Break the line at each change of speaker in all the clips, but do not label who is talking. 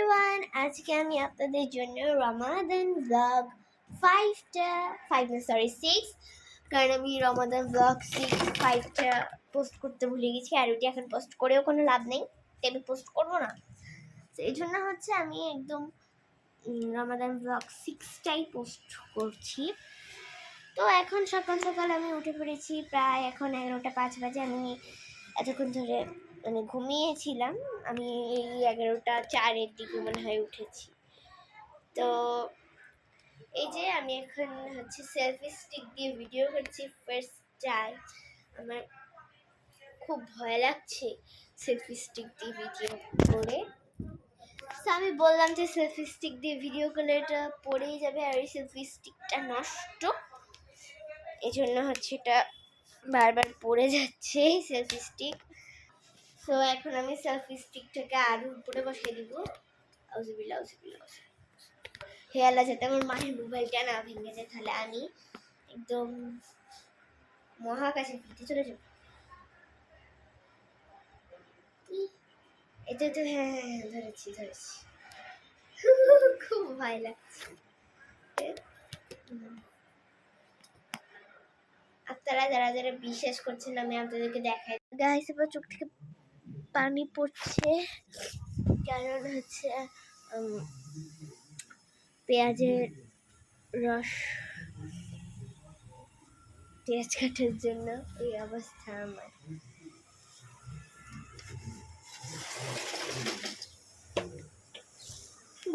Everyone, আজকে আমি আপনাদের জন্য রমাদান ব্লগ 6, কারণ আমি রমাদান ব্লগ 5টা পোস্ট করতে ভুলে গেছি, আর ওইটা এখন পোস্ট করেও কোনো লাভ নেই, আমি পোস্ট করবো না। তো এই জন্য হচ্ছে আমি একদম রমাদান ব্লগ 6টাই পোস্ট করছি। তো এখন সকাল সকাল আমি উঠে পড়েছি, প্রায় এখন 11টা 5 বাজে। আমি এতক্ষণ ধরে ঘুমিয়েছিলাম, আমি এই 11টা 4-এর দিকে মনে হয় উঠেছি। তো এই যে আমি এখন হচ্ছে সেলফি স্টিক দিয়ে ভিডিও করছি ফার্স্ট টাইম। আমার খুব ভয় লাগছে সেলফি স্টিক দিয়ে ভিডিও করে। তো আমি বললাম যে সেলফি স্টিক দিয়ে ভিডিও করলে এটা পড়েই যাবে, আর এই সেলফি স্টিকটা নষ্ট, এই জন্য হচ্ছে এটা বারবার পড়ে যাচ্ছে সেলফি স্টিক। তো এখন আমি সেলফি স্টিকটাকে আরো উপরে বসিয়ে দিব। হে আল্লাহ, যাতে আমার মায়ের মোবাইলটা না ভেঙে যায়, তাহলে আমি একদম মহাকাশে ফিরতে চলে যাব। এটা তো হ্যাঁ ধরেছি খুব ভয় লাগছে। আপনারা যারা যারা বিশ্বাস করছেন আমি আপনাদেরকে দেখাই। গাইস, এবার চোখ থেকে পানি পড়ছে, কারণ হচ্ছে পেঁয়াজের রস, পেঁয়াজ কাটার জন্য এই অবস্থা আমার।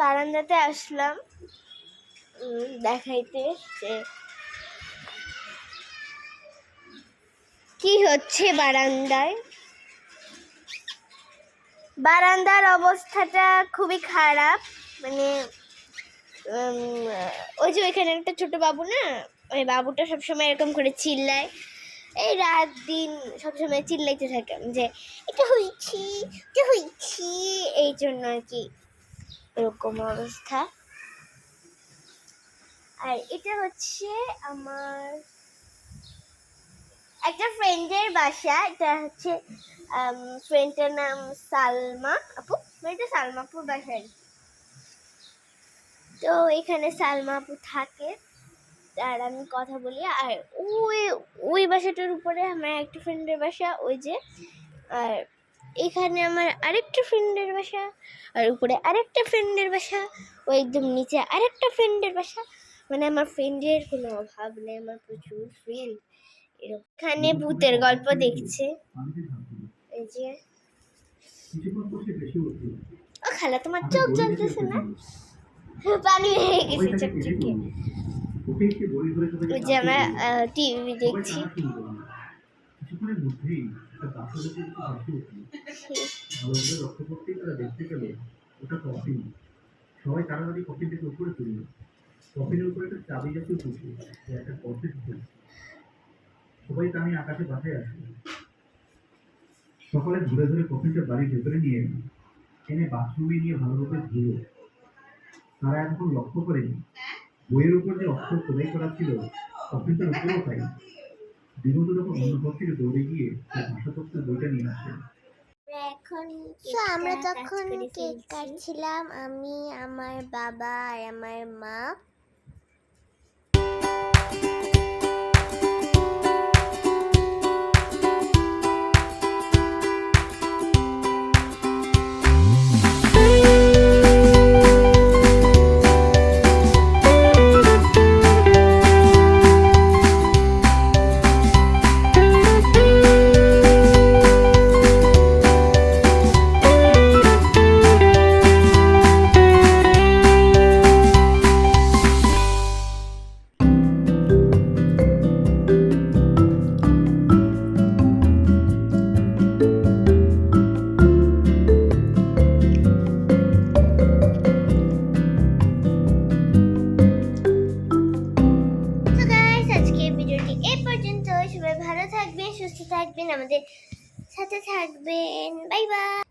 বারান্দাতে আসলাম দেখাইতে যে কি হচ্ছে বারান্দার অবস্থাটা খুবই খারাপ। মানে ওই যে ওইখানে একটা ছোট বাবু না, ওই বাবুটা সবসময় এরকম করে চিল্লায়, এই রাত দিন সবসময় চিল্লাইতে থাকে যে এটা হয়েছি, এই জন্য আর কি এরকম অবস্থা। আর এটা হচ্ছে আমার একটা ফ্রেন্ডের বাসা। এটা হচ্ছে ফ্রেন্ডটার নাম সালমা আপু, এটা সালমা আপুর বাসায়। তো এখানে সালমা আপু থাকে, আর আমি কথা বলি। আর ওই বাসাটার উপরে আমার একটা ফ্রেন্ডের বাসা, ওই যে। আর এখানে আমার আরেকটা ফ্রেন্ডের বাসা, আর উপরে আরেকটা ফ্রেন্ডের বাসা, ওই একদম নিচে আরেকটা ফ্রেন্ডের বাসা। মানে আমার ফ্রেন্ডের কোনো অভাব নেই, আমার প্রচুর ফ্রেন্ড। এখানে ভূতের গল্প দেখছে, এই যে। ও খালা, তোমার চোখ জ্বলতেছে না? পানি হয়ে গেছে চোখ থেকে। ওই যে আমরা টিভি দেখছি।
সবাই তাড়াতাড়ি কফিন থেকে উপরে তুলল। কফিনের উপরে একটা চাবি জাতীয় কিছু, একটা কফিন ছিল। সবাই তা নিয়ে আকাশে বাসায় আসলো। সকালে ধরে ধরে কফিনটা বাড়ির ভেতরে নিয়ে এনে বাথরুমে নিয়ে ভালোভাবে ধুলো। তারা এখন লক্ষ্য করেনি বইয়ের উপর যে অক্ষর খোদাই করা ছিল কফিনটার উপরেও তাই। বিগত যখন অন্য ঘর থেকে দৌড়ে গিয়ে ভাষাতত্ত্বের বইটা নিয়ে আসেন।
আমরা তখন কেক কাটছিলাম, আমি, আমার বাবা আর আমার মা। সবাই ভালো থাকবেন, সুস্থ থাকবেন, আমাদের সাথে থাকবেন। Bye bye.